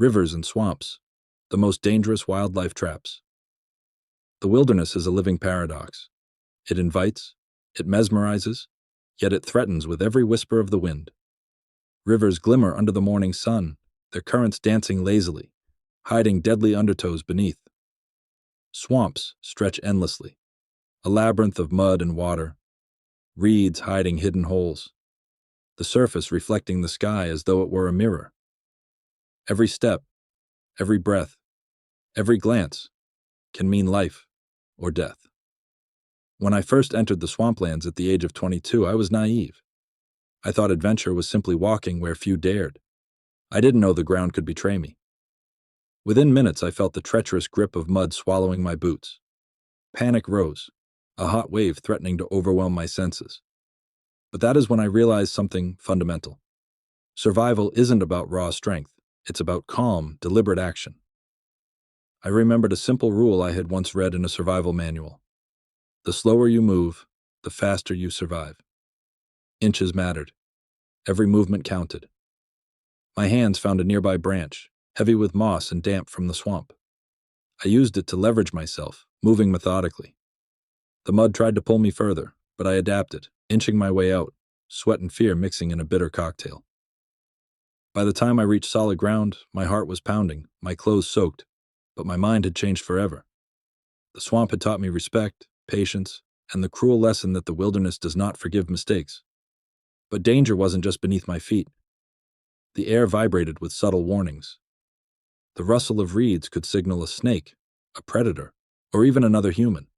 Rivers and swamps, the most dangerous wildlife traps. The wilderness is a living paradox. It invites, it mesmerizes, yet it threatens with every whisper of the wind. Rivers glimmer under the morning sun, their currents dancing lazily, hiding deadly undertows beneath. Swamps stretch endlessly, a labyrinth of mud and water, reeds hiding hidden holes, the surface reflecting the sky as though it were a mirror. Every step, every breath, every glance can mean life or death. When I first entered the swamplands at the age of 22, I was naive. I thought adventure was simply walking where few dared. I didn't know the ground could betray me. Within minutes, I felt the treacherous grip of mud swallowing my boots. Panic rose, a hot wave threatening to overwhelm my senses. But that is when I realized something fundamental. Survival isn't about raw strength. It's about calm, deliberate action. I remembered a simple rule I had once read in a survival manual. The slower you move, the faster you survive. Inches mattered. Every movement counted. My hands found a nearby branch, heavy with moss and damp from the swamp. I used it to leverage myself, moving methodically. The mud tried to pull me further, but I adapted, inching my way out, sweat and fear mixing in a bitter cocktail. By the time I reached solid ground, my heart was pounding, my clothes soaked, but my mind had changed forever. The swamp had taught me respect, patience, and the cruel lesson that the wilderness does not forgive mistakes. But danger wasn't just beneath my feet. The air vibrated with subtle warnings. The rustle of reeds could signal a snake, a predator, or even another human.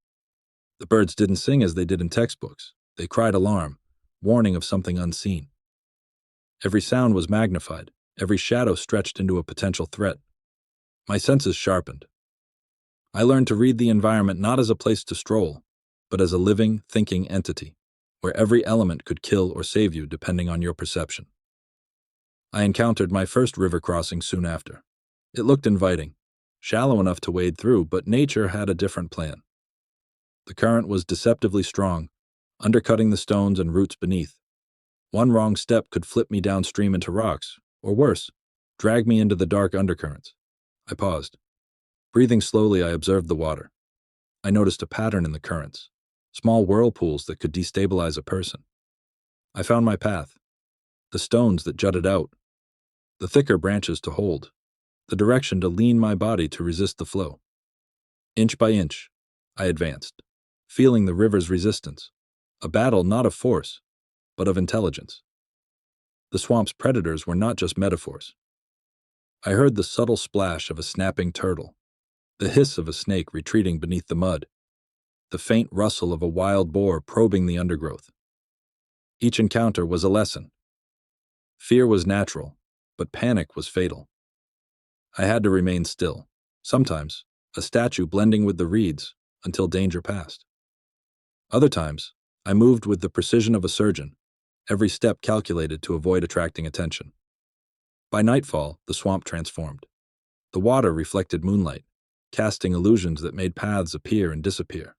The birds didn't sing as they did in textbooks. They cried alarm, warning of something unseen. Every sound was magnified, every shadow stretched into a potential threat. My senses sharpened. I learned to read the environment not as a place to stroll, but as a living, thinking entity, where every element could kill or save you depending on your perception. I encountered my first river crossing soon after. It looked inviting, shallow enough to wade through, but nature had a different plan. The current was deceptively strong, undercutting the stones and roots beneath. One wrong step could flip me downstream into rocks, or worse, drag me into the dark undercurrents. I paused. Breathing slowly, I observed the water. I noticed a pattern in the currents, small whirlpools that could destabilize a person. I found my path, the stones that jutted out, the thicker branches to hold, the direction to lean my body to resist the flow. Inch by inch, I advanced, feeling the river's resistance, a battle not of force, but of intelligence. The swamp's predators were not just metaphors. I heard the subtle splash of a snapping turtle, the hiss of a snake retreating beneath the mud, the faint rustle of a wild boar probing the undergrowth. Each encounter was a lesson. Fear was natural, but panic was fatal. I had to remain still, sometimes a statue blending with the reeds until danger passed. Other times, I moved with the precision of a surgeon, every step calculated to avoid attracting attention. By nightfall, the swamp transformed. The water reflected moonlight, casting illusions that made paths appear and disappear.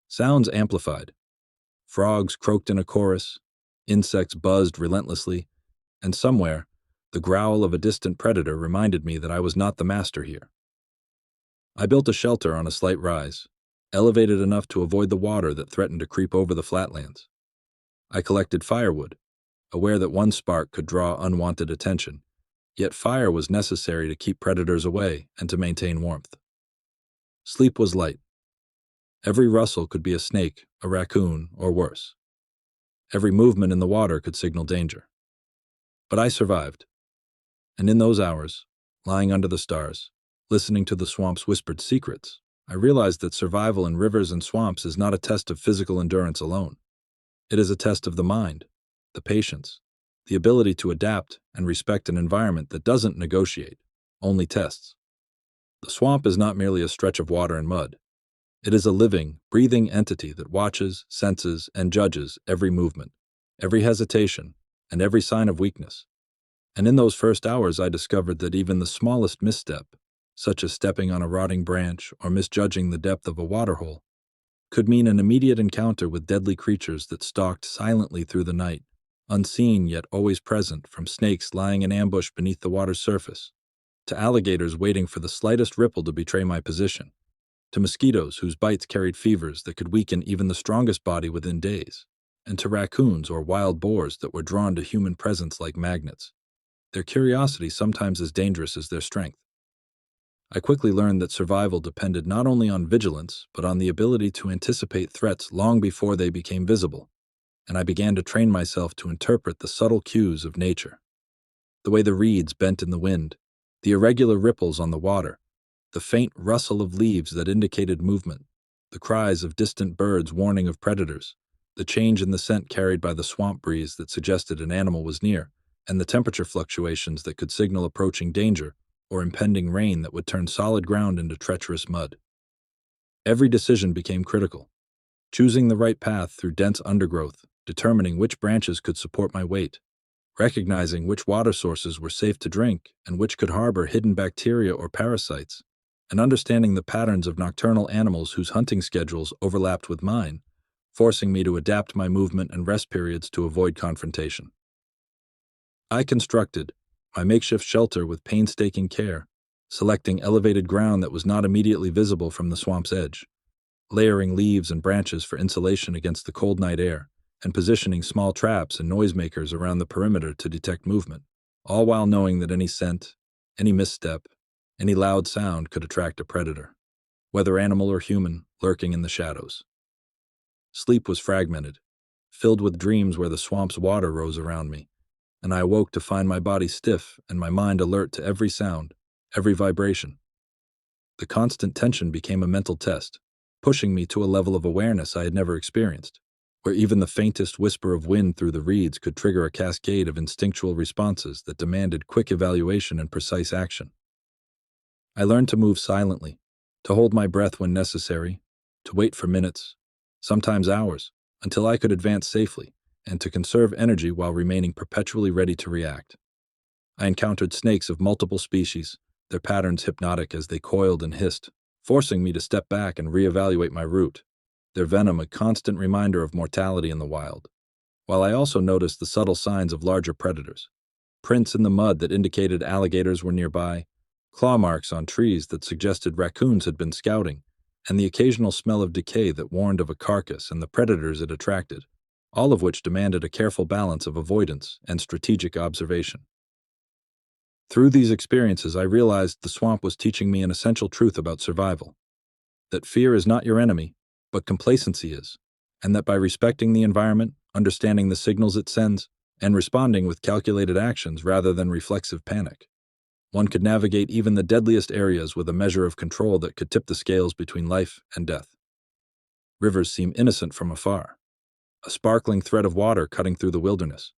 Sounds amplified. Frogs croaked in a chorus, insects buzzed relentlessly, and somewhere, the growl of a distant predator reminded me that I was not the master here. I built a shelter on a slight rise, elevated enough to avoid the water that threatened to creep over the flatlands. I collected firewood, aware that one spark could draw unwanted attention, yet fire was necessary to keep predators away and to maintain warmth. Sleep was light. Every rustle could be a snake, a raccoon, or worse. Every movement in the water could signal danger. But I survived. And in those hours, lying under the stars, listening to the swamp's whispered secrets, I realized that survival in rivers and swamps is not a test of physical endurance alone. It is a test of the mind, the patience, the ability to adapt and respect an environment that doesn't negotiate, only tests. The swamp is not merely a stretch of water and mud. It is a living, breathing entity that watches, senses, and judges every movement, every hesitation, and every sign of weakness. And in those first hours, I discovered that even the smallest misstep, such as stepping on a rotting branch or misjudging the depth of a waterhole, could mean an immediate encounter with deadly creatures that stalked silently through the night, unseen yet always present, from snakes lying in ambush beneath the water's surface, to alligators waiting for the slightest ripple to betray my position, to mosquitoes whose bites carried fevers that could weaken even the strongest body within days, and to raccoons or wild boars that were drawn to human presence like magnets. Their curiosity sometimes as dangerous as their strength. I quickly learned that survival depended not only on vigilance, but on the ability to anticipate threats long before they became visible, and I began to train myself to interpret the subtle cues of nature. The way the reeds bent in the wind, the irregular ripples on the water, the faint rustle of leaves that indicated movement, the cries of distant birds warning of predators, the change in the scent carried by the swamp breeze that suggested an animal was near, and the temperature fluctuations that could signal approaching danger or impending rain that would turn solid ground into treacherous mud. Every decision became critical, choosing the right path through dense undergrowth, determining which branches could support my weight, recognizing which water sources were safe to drink and which could harbor hidden bacteria or parasites, and understanding the patterns of nocturnal animals whose hunting schedules overlapped with mine, forcing me to adapt my movement and rest periods to avoid confrontation. I constructed my makeshift shelter with painstaking care, selecting elevated ground that was not immediately visible from the swamp's edge, layering leaves and branches for insulation against the cold night air, and positioning small traps and noisemakers around the perimeter to detect movement, all while knowing that any scent, any misstep, any loud sound could attract a predator, whether animal or human, lurking in the shadows. Sleep was fragmented, filled with dreams where the swamp's water rose around me, and I awoke to find my body stiff and my mind alert to every sound, every vibration. The constant tension became a mental test, pushing me to a level of awareness I had never experienced, where even the faintest whisper of wind through the reeds could trigger a cascade of instinctual responses that demanded quick evaluation and precise action. I learned to move silently, to hold my breath when necessary, to wait for minutes, sometimes hours, until I could advance safely, and to conserve energy while remaining perpetually ready to react. I encountered snakes of multiple species, their patterns hypnotic as they coiled and hissed, forcing me to step back and reevaluate my route, their venom a constant reminder of mortality in the wild. While I also noticed the subtle signs of larger predators, prints in the mud that indicated alligators were nearby, claw marks on trees that suggested raccoons had been scouting, and the occasional smell of decay that warned of a carcass and the predators it attracted, all of which demanded a careful balance of avoidance and strategic observation. Through these experiences, I realized the swamp was teaching me an essential truth about survival, that fear is not your enemy, but complacency is, and that by respecting the environment, understanding the signals it sends, and responding with calculated actions rather than reflexive panic, one could navigate even the deadliest areas with a measure of control that could tip the scales between life and death. Rivers seem innocent from afar, a sparkling thread of water cutting through the wilderness,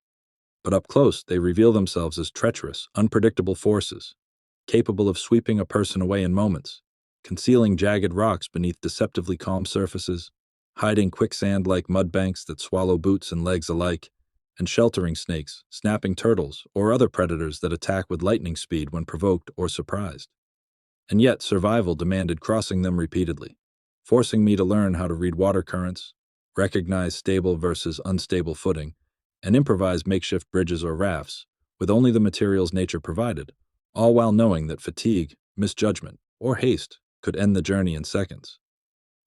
but up close they reveal themselves as treacherous, unpredictable forces, capable of sweeping a person away in moments, concealing jagged rocks beneath deceptively calm surfaces, hiding quicksand-like mudbanks that swallow boots and legs alike, and sheltering snakes, snapping turtles, or other predators that attack with lightning speed when provoked or surprised. And yet survival demanded crossing them repeatedly, forcing me to learn how to read water currents, recognize stable versus unstable footing, and improvise makeshift bridges or rafts with only the materials nature provided, all while knowing that fatigue, misjudgment, or haste could end the journey in seconds.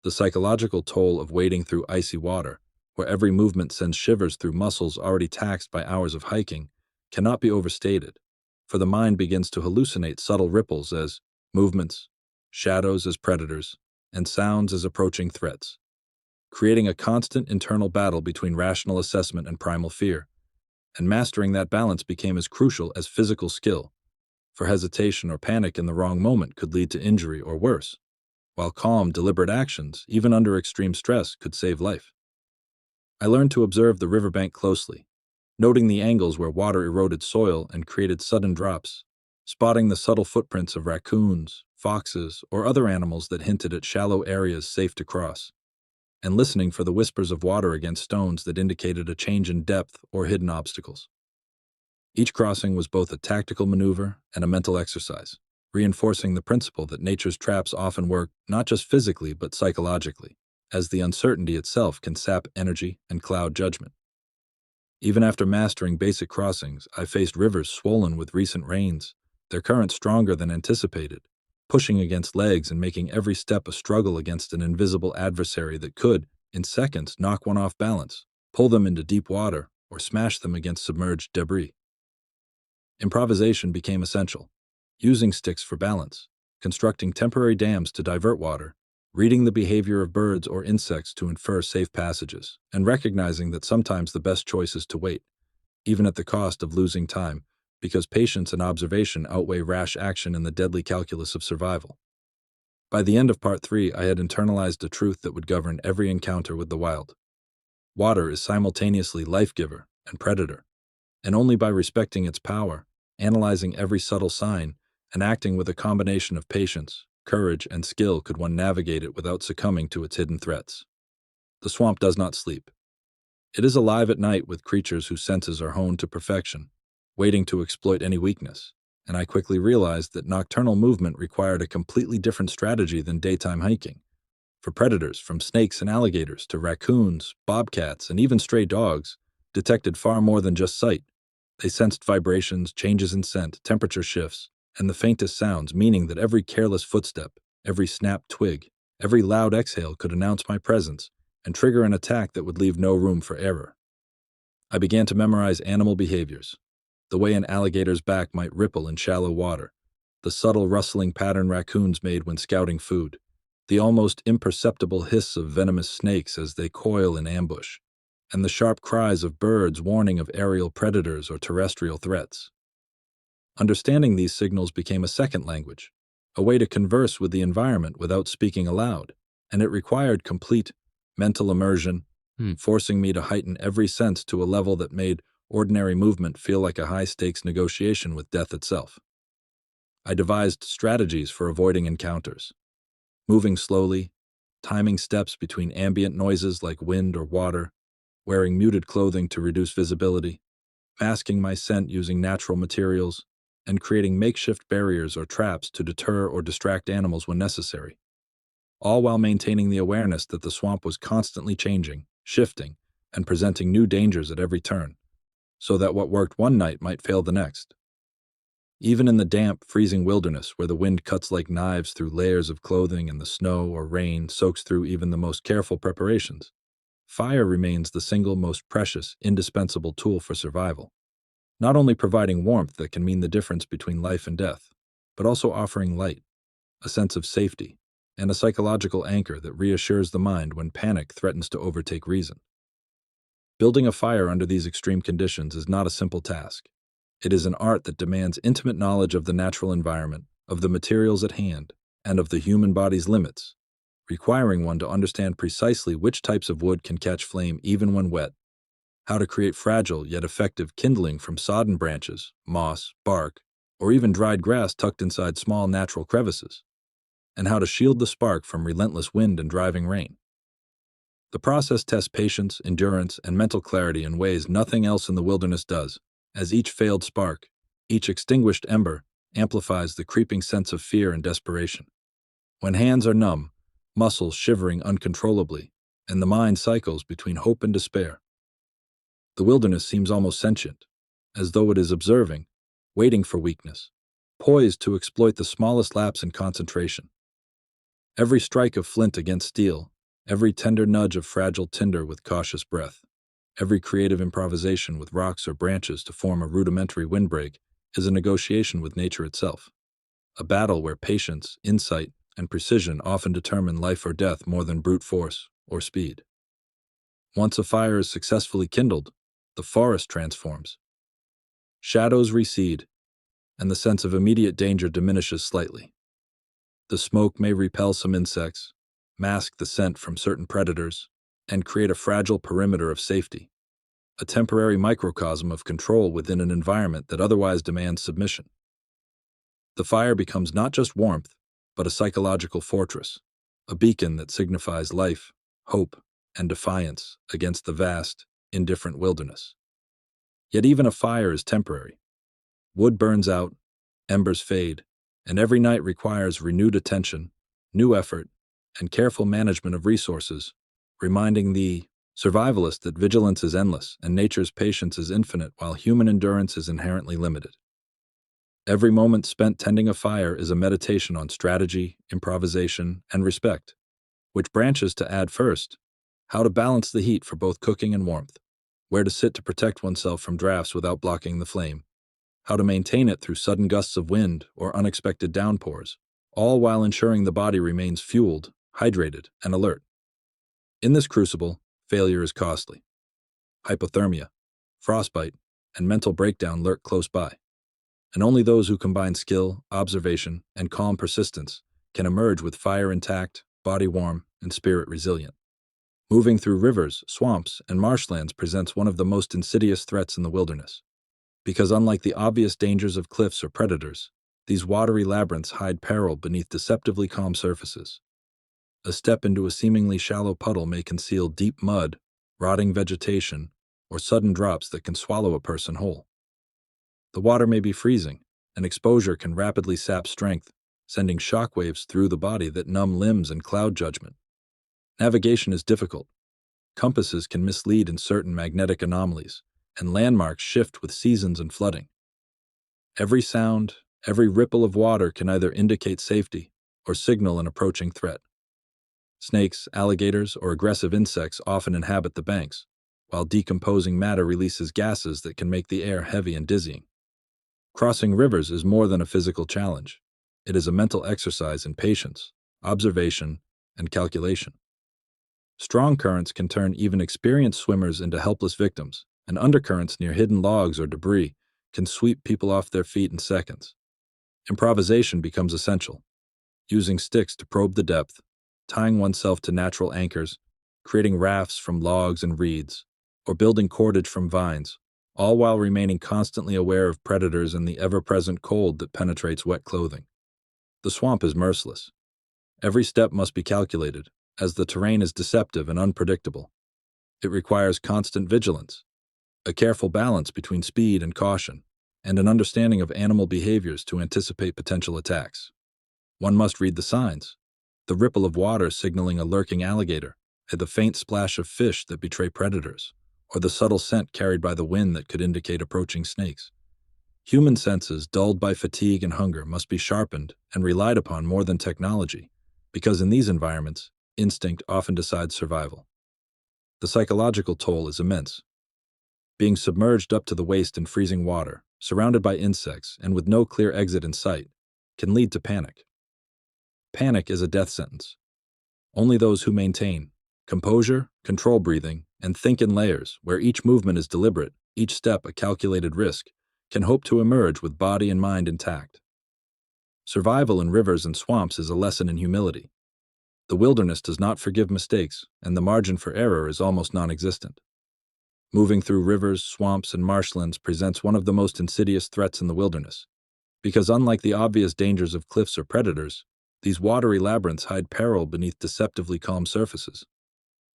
The psychological toll of wading through icy water, where every movement sends shivers through muscles already taxed by hours of hiking, cannot be overstated, for the mind begins to hallucinate subtle ripples as movements, shadows as predators, and sounds as approaching threats, creating a constant internal battle between rational assessment and primal fear. And mastering that balance became as crucial as physical skill, for hesitation or panic in the wrong moment could lead to injury or worse, while calm, deliberate actions, even under extreme stress, could save life. I learned to observe the riverbank closely, noting the angles where water eroded soil and created sudden drops, spotting the subtle footprints of raccoons, foxes, or other animals that hinted at shallow areas safe to cross, and listening for the whispers of water against stones that indicated a change in depth or hidden obstacles. Each crossing was both a tactical maneuver and a mental exercise, reinforcing the principle that nature's traps often work not just physically but psychologically, as the uncertainty itself can sap energy and cloud judgment. Even after mastering basic crossings, I faced rivers swollen with recent rains, their current stronger than anticipated, pushing against legs and making every step a struggle against an invisible adversary that could, in seconds, knock one off balance, pull them into deep water, or smash them against submerged debris. Improvisation became essential, using sticks for balance, constructing temporary dams to divert water, reading the behavior of birds or insects to infer safe passages, and recognizing that sometimes the best choice is to wait, even at the cost of losing time, because patience and observation outweigh rash action in the deadly calculus of survival. By the end of Part 3, I had internalized a truth that would govern every encounter with the wild. Water is simultaneously life-giver and predator, and only by respecting its power, analyzing every subtle sign, and acting with a combination of patience, courage, and skill could one navigate it without succumbing to its hidden threats. The swamp does not sleep. It is alive at night with creatures whose senses are honed to perfection, waiting to exploit any weakness, and I quickly realized that nocturnal movement required a completely different strategy than daytime hiking. For predators, from snakes and alligators to raccoons, bobcats, and even stray dogs, detected far more than just sight. They sensed vibrations, changes in scent, temperature shifts, and the faintest sounds, meaning that every careless footstep, every snapped twig, every loud exhale could announce my presence and trigger an attack that would leave no room for error. I began to memorize animal behaviors, the way an alligator's back might ripple in shallow water, the subtle rustling pattern raccoons made when scouting food, the almost imperceptible hiss of venomous snakes as they coil in ambush, and the sharp cries of birds warning of aerial predators or terrestrial threats. Understanding these signals became a second language, a way to converse with the environment without speaking aloud, and it required complete mental immersion, forcing me to heighten every sense to a level that made ordinary movement feel like a high-stakes negotiation with death itself. I devised strategies for avoiding encounters, moving slowly, timing steps between ambient noises like wind or water, wearing muted clothing to reduce visibility, masking my scent using natural materials, and creating makeshift barriers or traps to deter or distract animals when necessary, all while maintaining the awareness that the swamp was constantly changing, shifting, and presenting new dangers at every turn, so that what worked one night might fail the next. Even in the damp, freezing wilderness where the wind cuts like knives through layers of clothing and the snow or rain soaks through even the most careful preparations, fire remains the single most precious, indispensable tool for survival, not only providing warmth that can mean the difference between life and death, but also offering light, a sense of safety, and a psychological anchor that reassures the mind when panic threatens to overtake reason. Building a fire under these extreme conditions is not a simple task. It is an art that demands intimate knowledge of the natural environment, of the materials at hand, and of the human body's limits, requiring one to understand precisely which types of wood can catch flame even when wet, how to create fragile yet effective kindling from sodden branches, moss, bark, or even dried grass tucked inside small natural crevices, and how to shield the spark from relentless wind and driving rain. The process tests patience, endurance, and mental clarity in ways nothing else in the wilderness does, as each failed spark, each extinguished ember, amplifies the creeping sense of fear and desperation. When hands are numb, muscles shivering uncontrollably, and the mind cycles between hope and despair, the wilderness seems almost sentient, as though it is observing, waiting for weakness, poised to exploit the smallest lapse in concentration. Every strike of flint against steel, every tender nudge of fragile tinder with cautious breath, every creative improvisation with rocks or branches to form a rudimentary windbreak is a negotiation with nature itself, a battle where patience, insight, and precision often determine life or death more than brute force or speed. Once a fire is successfully kindled, the forest transforms. Shadows recede, and the sense of immediate danger diminishes slightly. The smoke may repel some insects, mask the scent from certain predators, and create a fragile perimeter of safety, a temporary microcosm of control within an environment that otherwise demands submission. The fire becomes not just warmth, but a psychological fortress, a beacon that signifies life, hope, and defiance against the vast, indifferent wilderness. Yet even a fire is temporary. Wood burns out, embers fade, and every night requires renewed attention, new effort, and careful management of resources, reminding the survivalist that vigilance is endless and nature's patience is infinite while human endurance is inherently limited. Every moment spent tending a fire is a meditation on strategy, improvisation, and respect. Which branches to add first? How to balance the heat for both cooking and warmth. Where to sit to protect oneself from drafts without blocking the flame. How to maintain it through sudden gusts of wind or unexpected downpours, all while ensuring the body remains fueled, hydrated, and alert. In this crucible, failure is costly. Hypothermia, frostbite, and mental breakdown lurk close by, and only those who combine skill, observation, and calm persistence can emerge with fire intact, body warm, and spirit resilient. Moving through rivers, swamps, and marshlands presents one of the most insidious threats in the wilderness. Because unlike the obvious dangers of cliffs or predators, these watery labyrinths hide peril beneath deceptively calm surfaces. A step into a seemingly shallow puddle may conceal deep mud, rotting vegetation, or sudden drops that can swallow a person whole. The water may be freezing, and exposure can rapidly sap strength, sending shockwaves through the body that numb limbs and cloud judgment. Navigation is difficult. Compasses can mislead in certain magnetic anomalies, and landmarks shift with seasons and flooding. Every sound, every ripple of water can either indicate safety or signal an approaching threat. Snakes, alligators, or aggressive insects often inhabit the banks, while decomposing matter releases gases that can make the air heavy and dizzying. Crossing rivers is more than a physical challenge. It is a mental exercise in patience, observation, and calculation. Strong currents can turn even experienced swimmers into helpless victims, and undercurrents near hidden logs or debris can sweep people off their feet in seconds. Improvisation becomes essential. Using sticks to probe the depth, tying oneself to natural anchors, creating rafts from logs and reeds, or building cordage from vines, all while remaining constantly aware of predators and the ever-present cold that penetrates wet clothing. The swamp is merciless. Every step must be calculated, as the terrain is deceptive and unpredictable. It requires constant vigilance, a careful balance between speed and caution, and an understanding of animal behaviors to anticipate potential attacks. One must read the signs, the ripple of water signaling a lurking alligator, and the faint splash of fish that betray predators, or the subtle scent carried by the wind that could indicate approaching snakes. Human senses, dulled by fatigue and hunger, must be sharpened and relied upon more than technology, because in these environments, instinct often decides survival. The psychological toll is immense. Being submerged up to the waist in freezing water, surrounded by insects, and with no clear exit in sight, can lead to panic. Panic is a death sentence. Only those who maintain composure, control breathing, and think in layers, where each movement is deliberate, each step a calculated risk, can hope to emerge with body and mind intact. Survival in rivers and swamps is a lesson in humility. The wilderness does not forgive mistakes, and the margin for error is almost non-existent. Moving through rivers, swamps, and marshlands presents one of the most insidious threats in the wilderness, because unlike the obvious dangers of cliffs or predators, these watery labyrinths hide peril beneath deceptively calm surfaces.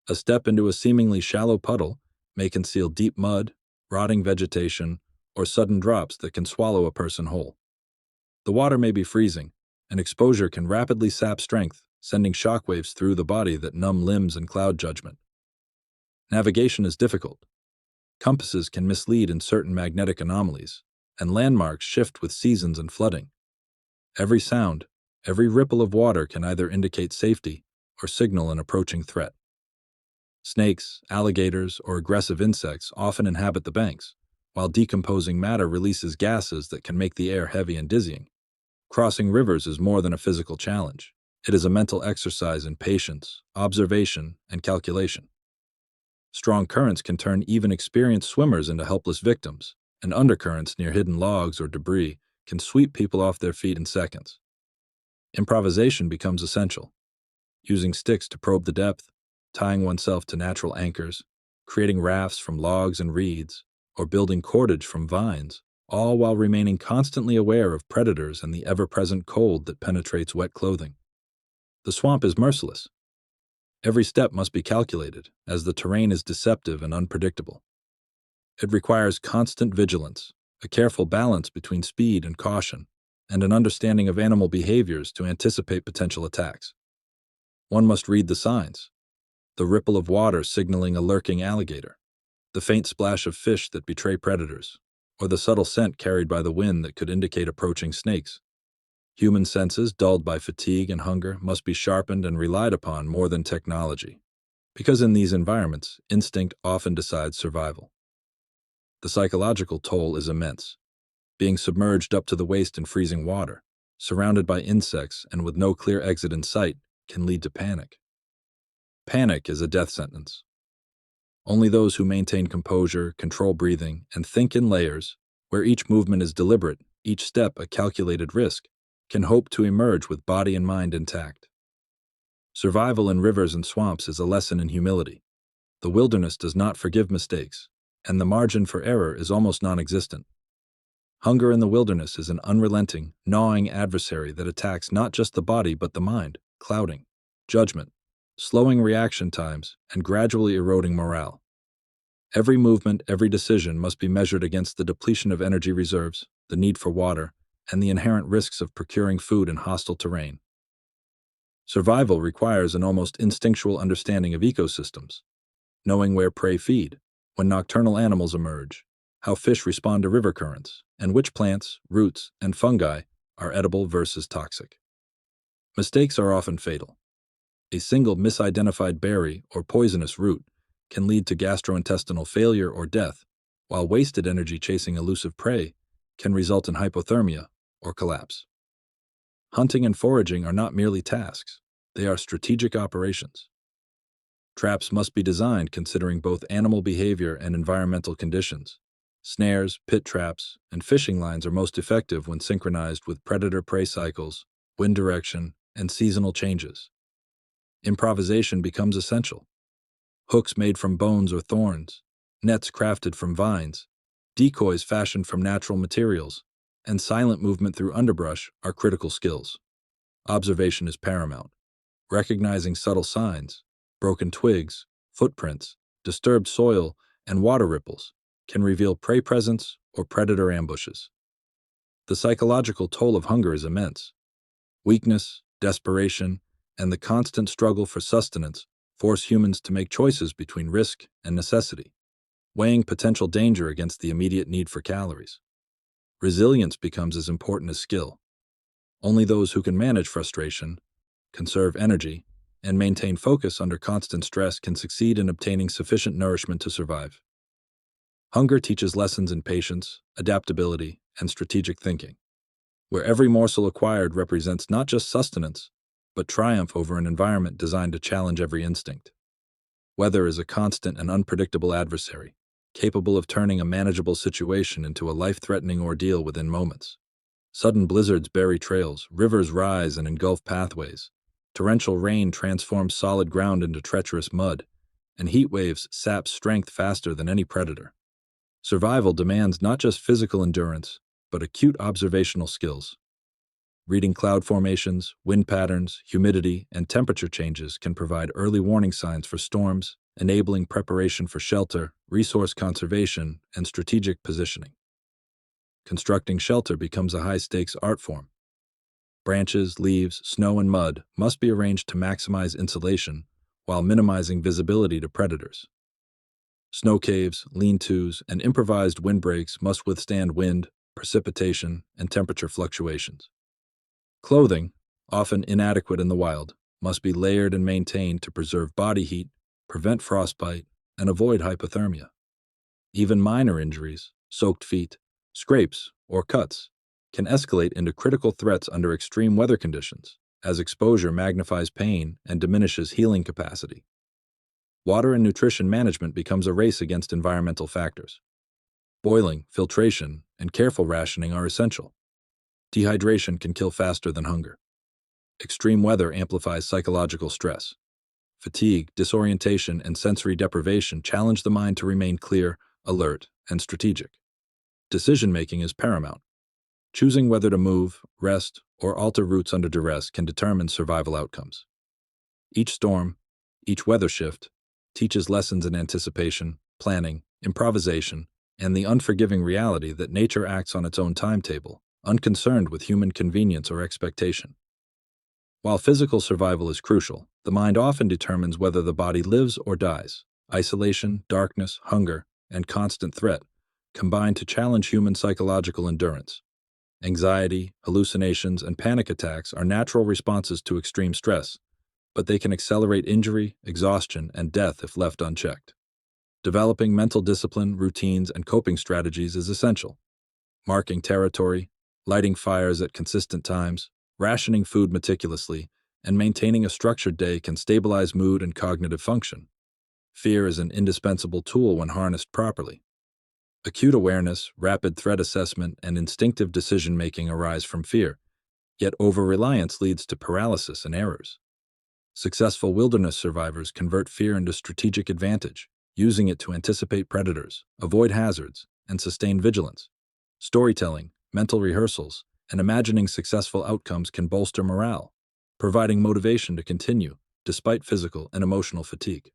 A step into a seemingly shallow puddle may conceal deep mud, rotting vegetation, or sudden drops that can swallow a person whole. The water may be freezing, and exposure can rapidly sap strength, sending shockwaves through the body that numb limbs and cloud judgment. Navigation is difficult. Compasses can mislead in certain magnetic anomalies, and landmarks shift with seasons and flooding. Every sound, every ripple of water can either indicate safety or signal an approaching threat. Snakes, alligators, or aggressive insects often inhabit the banks, while decomposing matter releases gases that can make the air heavy and dizzying. Crossing rivers is more than a physical challenge. It is a mental exercise in patience, observation, and calculation. Strong currents can turn even experienced swimmers into helpless victims, and undercurrents near hidden logs or debris can sweep people off their feet in seconds. Improvisation becomes essential. Using sticks to probe the depth, tying oneself to natural anchors, creating rafts from logs and reeds, or building cordage from vines, all while remaining constantly aware of predators and the ever-present cold that penetrates wet clothing. The swamp is merciless. Every step must be calculated, as the terrain is deceptive and unpredictable. It requires constant vigilance, a careful balance between speed and caution, and an understanding of animal behaviors to anticipate potential attacks. One must read the signs, the ripple of water signaling a lurking alligator, the faint splash of fish that betray predators, or the subtle scent carried by the wind that could indicate approaching snakes. Human senses, dulled by fatigue and hunger, must be sharpened and relied upon more than technology, because in these environments, instinct often decides survival. The psychological toll is immense. Being submerged up to the waist in freezing water, surrounded by insects and with no clear exit in sight, can lead to panic. Panic is a death sentence. Only those who maintain composure, control breathing, and think in layers, where each movement is deliberate, each step a calculated risk, can hope to emerge with body and mind intact. Survival in rivers and swamps is a lesson in humility. The wilderness does not forgive mistakes, and the margin for error is almost non-existent. Hunger in the wilderness is an unrelenting, gnawing adversary that attacks not just the body but the mind, clouding judgment, slowing reaction times, and gradually eroding morale. Every movement, every decision must be measured against the depletion of energy reserves, the need for water, and the inherent risks of procuring food in hostile terrain. Survival requires an almost instinctual understanding of ecosystems, knowing where prey feed, when nocturnal animals emerge, how fish respond to river currents, and which plants, roots, and fungi are edible versus toxic. Mistakes are often fatal. A single misidentified berry or poisonous root can lead to gastrointestinal failure or death, while wasted energy chasing elusive prey can result in hypothermia or collapse. Hunting and foraging are not merely tasks, they are strategic operations. Traps must be designed considering both animal behavior and environmental conditions. Snares, pit traps, and fishing lines are most effective when synchronized with predator-prey cycles, wind direction, and seasonal changes. Improvisation becomes essential. Hooks made from bones or thorns, nets crafted from vines, decoys fashioned from natural materials, and silent movement through underbrush are critical skills. Observation is paramount. Recognizing subtle signs, broken twigs, footprints, disturbed soil, and water ripples can reveal prey presence or predator ambushes. The psychological toll of hunger is immense. Weakness, desperation, and the constant struggle for sustenance force humans to make choices between risk and necessity, weighing potential danger against the immediate need for calories. Resilience becomes as important as skill. Only those who can manage frustration, conserve energy, and maintain focus under constant stress can succeed in obtaining sufficient nourishment to survive. Hunger teaches lessons in patience, adaptability, and strategic thinking, where every morsel acquired represents not just sustenance, but triumph over an environment designed to challenge every instinct. Weather is a constant and unpredictable adversary, capable of turning a manageable situation into a life-threatening ordeal within moments. Sudden blizzards bury trails, rivers rise and engulf pathways, torrential rain transforms solid ground into treacherous mud, and heat waves sap strength faster than any predator. Survival demands not just physical endurance, but acute observational skills. Reading cloud formations, wind patterns, humidity, and temperature changes can provide early warning signs for storms, enabling preparation for shelter, resource conservation, and strategic positioning. Constructing shelter becomes a high-stakes art form. Branches, leaves, snow, and mud must be arranged to maximize insulation while minimizing visibility to predators. Snow caves, lean-tos, and improvised windbreaks must withstand wind, precipitation, and temperature fluctuations. Clothing, often inadequate in the wild, must be layered and maintained to preserve body heat, prevent frostbite, and avoid hypothermia. Even minor injuries, soaked feet, scrapes, or cuts, can escalate into critical threats under extreme weather conditions, as exposure magnifies pain and diminishes healing capacity. Water and nutrition management becomes a race against environmental factors. Boiling, filtration, and careful rationing are essential. Dehydration can kill faster than hunger. Extreme weather amplifies psychological stress. Fatigue, disorientation, and sensory deprivation challenge the mind to remain clear, alert, and strategic. Decision-making is paramount. Choosing whether to move, rest, or alter routes under duress can determine survival outcomes. Each storm, each weather shift, teaches lessons in anticipation, planning, improvisation, and the unforgiving reality that nature acts on its own timetable, unconcerned with human convenience or expectation. While physical survival is crucial, the mind often determines whether the body lives or dies. Isolation, darkness, hunger, and constant threat combine to challenge human psychological endurance. Anxiety, hallucinations, and panic attacks are natural responses to extreme stress, but they can accelerate injury, exhaustion, and death if left unchecked. Developing mental discipline, routines, and coping strategies is essential. Marking territory, lighting fires at consistent times, rationing food meticulously, and maintaining a structured day can stabilize mood and cognitive function. Fear is an indispensable tool when harnessed properly. Acute awareness, rapid threat assessment, and instinctive decision-making arise from fear, yet over-reliance leads to paralysis and errors. Successful wilderness survivors convert fear into strategic advantage, using it to anticipate predators, avoid hazards, and sustain vigilance. Storytelling, mental rehearsals, and imagining successful outcomes can bolster morale, providing motivation to continue, despite physical and emotional fatigue.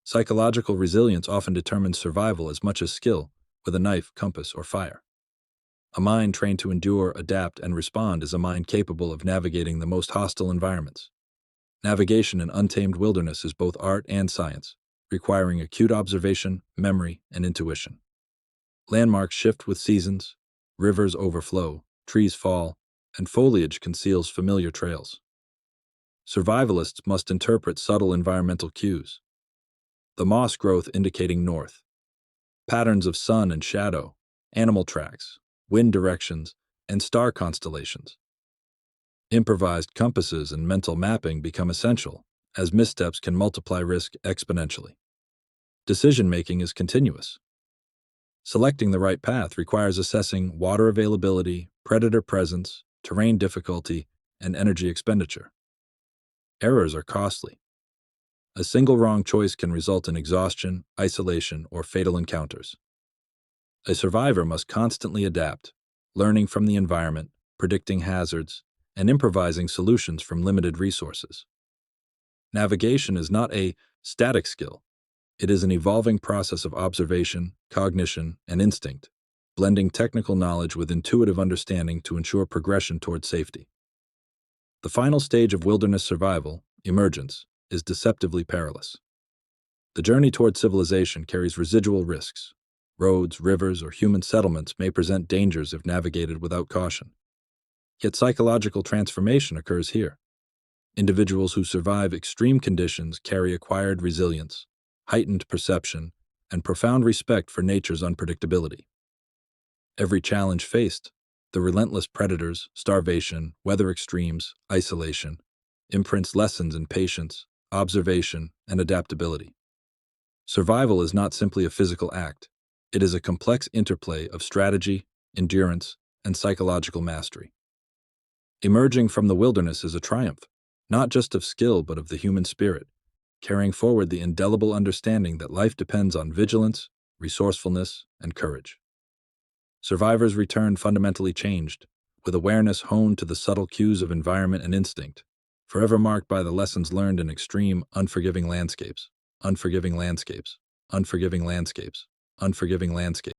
Psychological resilience often determines survival as much as skill, with a knife, compass, or fire. A mind trained to endure, adapt, and respond is a mind capable of navigating the most hostile environments. Navigation in untamed wilderness is both art and science, requiring acute observation, memory, and intuition. Landmarks shift with seasons, rivers overflow, trees fall, and foliage conceals familiar trails. Survivalists must interpret subtle environmental cues. The moss growth indicating north, patterns of sun and shadow, animal tracks, wind directions, and star constellations. Improvised compasses and mental mapping become essential, as missteps can multiply risk exponentially. Decision-making is continuous. Selecting the right path requires assessing water availability, predator presence, terrain difficulty, and energy expenditure. Errors are costly. A single wrong choice can result in exhaustion, isolation, or fatal encounters. A survivor must constantly adapt, learning from the environment, predicting hazards, and improvising solutions from limited resources. Navigation is not a static skill. It is an evolving process of observation, cognition, and instinct, blending technical knowledge with intuitive understanding to ensure progression toward safety. The final stage of wilderness survival, emergence, is deceptively perilous. The journey toward civilization carries residual risks. Roads, rivers, or human settlements may present dangers if navigated without caution. Yet psychological transformation occurs here. Individuals who survive extreme conditions carry acquired resilience, heightened perception, and profound respect for nature's unpredictability. Every challenge faced, the relentless predators, starvation, weather extremes, isolation, imprints lessons in patience, observation, and adaptability. Survival is not simply a physical act. It is a complex interplay of strategy, endurance, and psychological mastery. Emerging from the wilderness is a triumph, not just of skill but of the human spirit, carrying forward the indelible understanding that life depends on vigilance, resourcefulness, and courage. Survivors return fundamentally changed, with awareness honed to the subtle cues of environment and instinct, forever marked by the lessons learned in extreme, unforgiving landscapes, unforgiving landscapes, unforgiving landscapes, unforgiving landscapes.